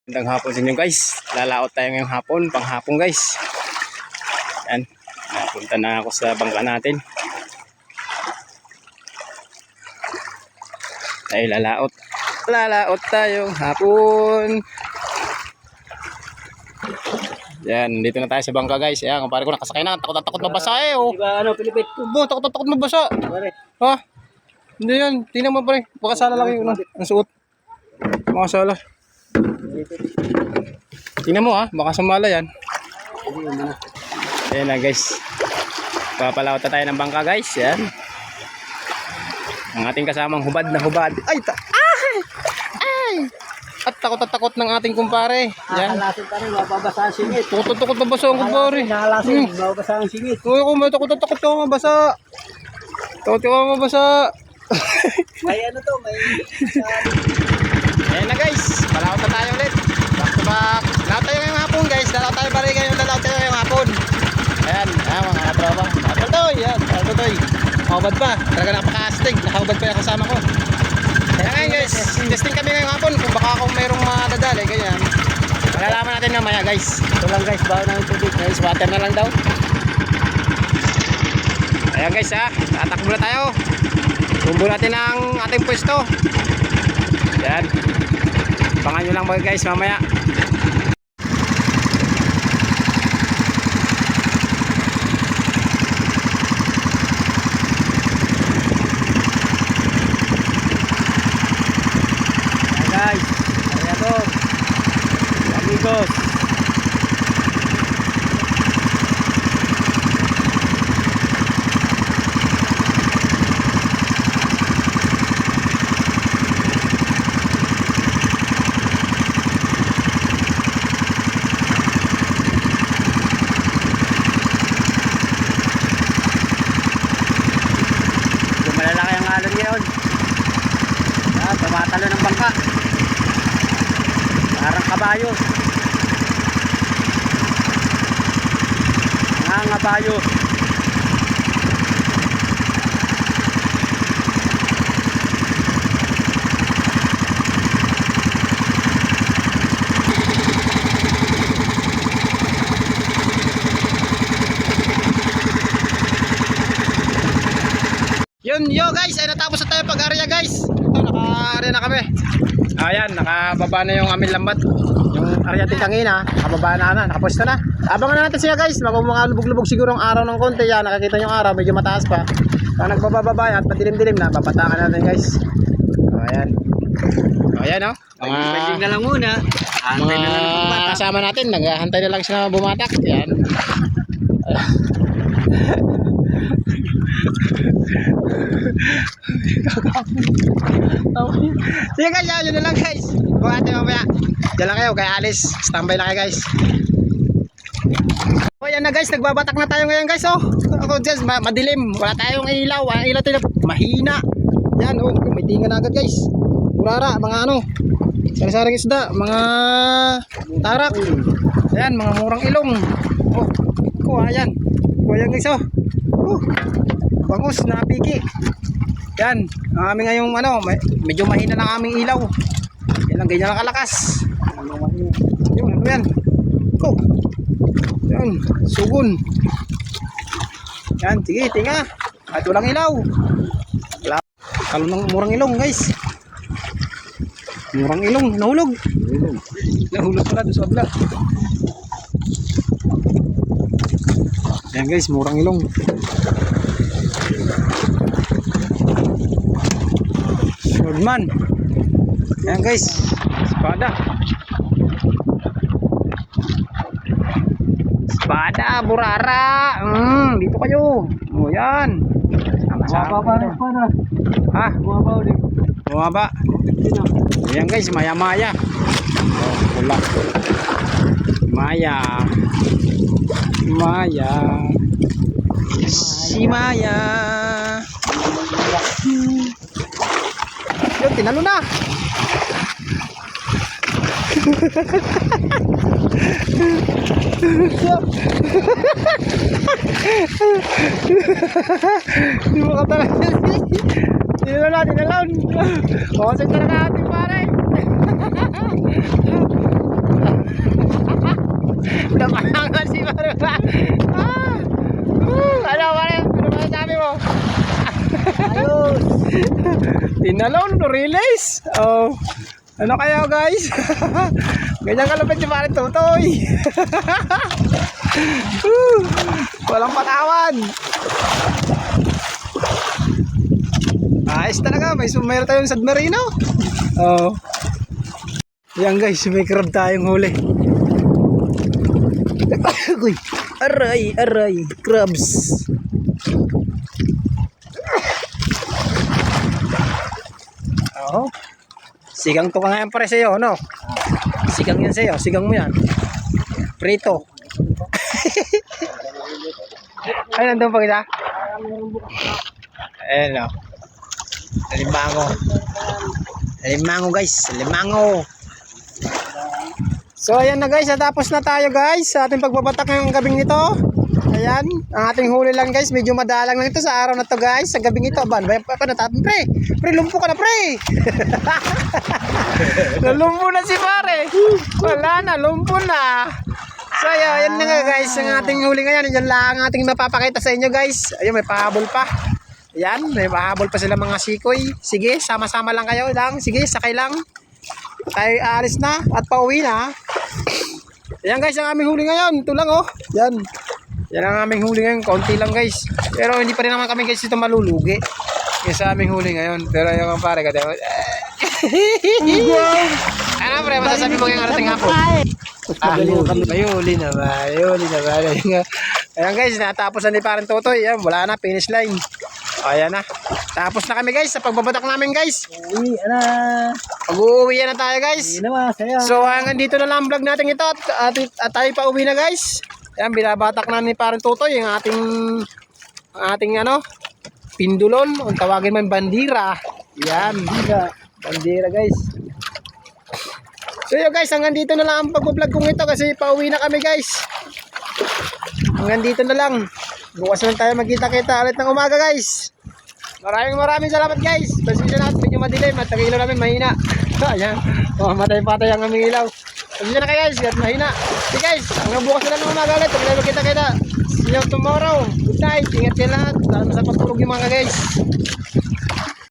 Magandang hapon sa inyo guys. Lalaot tayo ngayong hapon, panghapon guys. Yan. Napunta na ako sa bangka natin. Tayo lalaot. Lalaot tayong hapon. Yan, dito na tayo sa bangka guys. Yan, kumpare ko nakasakay na. Takot na takot mabasa eh. Oh. Diba Pilipit? Takot na takot mabasa. Ha? Hindi yan. Tingnan mo pare. Baka sala lang yung ang suot. Baka sala. Tingnan mo ha, baka sumala yan. Ayan na guys. Papalawat na tayo ng bangka guys. Yan. Ang ating kasamang hubad na hubad. Ay! Ay! At takot ng ating kumpare. Yan. Nakalasin pa rin, mababasa ang singit. Takot na basa ang kumpare. Nakalasin, mababasa ang singit. Uy, takot ka mabasa. Takot ka mabasa. May ano to, may... Ayan na guys, palawat na tayo ulit. Back to back. Lalaot tayo ngayong hapon guys. Lalaot tayo pa rin ngayong lalaot tayo ngayong hapon. Ayan, mga tropa. Nakatotoy, yan, nakatotoy. Nakahubad pa, talaga napaka-astig. Nakahubad pa yung kasama ko. Kaya ngayon guys, testing kami ngayong hapon. Kung baka kung mayroong madadali, ganyan. Malalaman natin mamaya guys. Ito lang guys, bawa ng tubig. Guys, water na lang daw. Ayan guys ha, tatakbo na tayo. Tumbo natin ang ating pwesto. Yan. Pangan nyo lang mga guys mamaya. Hey guys, arigato. Amigos. Malalaki ang alon ngayon. Tumatalo ng bangka. Parang kabayo. Nangangabayo. Yun yo guys, ay natapos na tayo pag-area guys. Ito, naka-area na kami. Ayan, nakababa na yung aming lambat. Yung area din kanina, nakababa na, nakapwesto na. Abangan na natin siya guys, mga lubog-lubog siguro ang araw ng konti. Yan, nakakita yung araw, medyo mataas pa. Kaya nagbababa at patilim-dilim na, babatakan natin guys. Ayan. Ayan o. Pwede na lang muna. Antay na lang ng bumata. Kasama natin, naghahantay na lang siya bumatak. Ayan. Sige guys, yun na lang guys. Buhat tayo mamaya. Diyan lang kayo, kaya alis. Standby lang kayo guys. O yan na guys, nagbabatak na tayo ngayon guys. Ako dyan, madilim. Wala tayong ilaw. Ang ilaw tayo mahina. Yan, may tinga na agad guys. Kurara, mga ano. Sari-saring isda, mga tarak. Ayan, mga murang ilong. Ayan. Ayan guys bangus na piki. Yan, ang aming ngayong medyo mahina ng aming ilaw. Yan lang, ganyan lang kalakas. Yun, ano yan? Yan, sugon. Yan, sige, tinga. At walang ilaw. Kalong ng murang ilong guys. Murang ilong, nahulog. Nahulog pala doon sa abla. Yan guys, murang ilong. Swordman. Yan guys, espada. Espada, burara. Dito kayo. O yan. Bumaba rin pa na. Ha? Bumaba ulit. Bumaba. Yan guys, maya-maya. Pula. Maya. Si Maya. Yun, tinalo na. Hindi mo ka talaga. Tinalon. Kasi talaga ating pare. Tinalon, no release. Oh. Ano kaya guys? Ganyan kalapit si Pare Totoy. Walang patawan. Ayos talaga, mayroon tayong submarino. Oh. Yan guys, may crab tayong huli. Uy, aray, crabs. Oh. Sigang to ka nga yan pare sa'yo, no? Sigang yan sa'yo, sigang mo yan. Prito. Ay, nandun pa kita? Ayan o. Limango guys, limango. So ayan na guys, natapos na tayo guys sa ating pagbabatak ngayong gabing ito. Ayan, ang ating huli lang guys, medyo madalang lang ito sa araw na to guys, sa gabing ito. Ba, natapon pre? Pre, lumpo ka na pre. Nalumpo na si pare. Wala na, lumpo na. So ayan na nga guys, ang ating huli ngayon. Yan lang ang ating mapapakita sa inyo guys. Ayun, may pahabol pa. Ayan, may pahabol pa sila mga sikoy. Sige, sama-sama lang kayo lang. Sige, sakay lang. Tayo aalis na at pauwi na. Ayan guys, ang aming huli ngayon. Ito lang oh. Yan. Yan ang aming huli ngayon. Kaunti lang guys. Pero hindi pa rin naman kami guys ito malulugi. Yan sa aming huli ngayon. Pero yung pare ka tayo. Ano pre, masasabi mo yung arating hapon? Mayuli na ba? Ayan guys, natapos na ni Parang Totoy. Ayan, wala na, finish line. Ayan na. Tapos na kami guys sa pagbabatak namin guys. Uwi, ana. Pag-uwi na tayo guys. Hindi naman, saya. So hanggang dito na lang ang vlog natin ito at tayo pa uwi na guys. Ayan, binabatak na ni Parang Totoy yung ating ano, pindulon. Kung tawagin man bandira. Yan. Bandira guys. So yun guys, hanggang dito na lang ang pag-vlog kong ito kasi pauwi na kami guys. Hanggang dito na lang. Bukas na tayo magkita-kita ulit ng umaga guys. Maraming salamat guys. Pasensya na, medyo madilim at ang ilaw namin mahina. Ayan, matay-patay ang aming ilaw. Pasensya na kayo guys, at mahina. Okay guys, hanggang bukas na lang ng umaga ulit. Pag tayo magkita-kita. See you tomorrow. Good night, ingat kayo lahat. Sana sa pagtulog yung mga guys.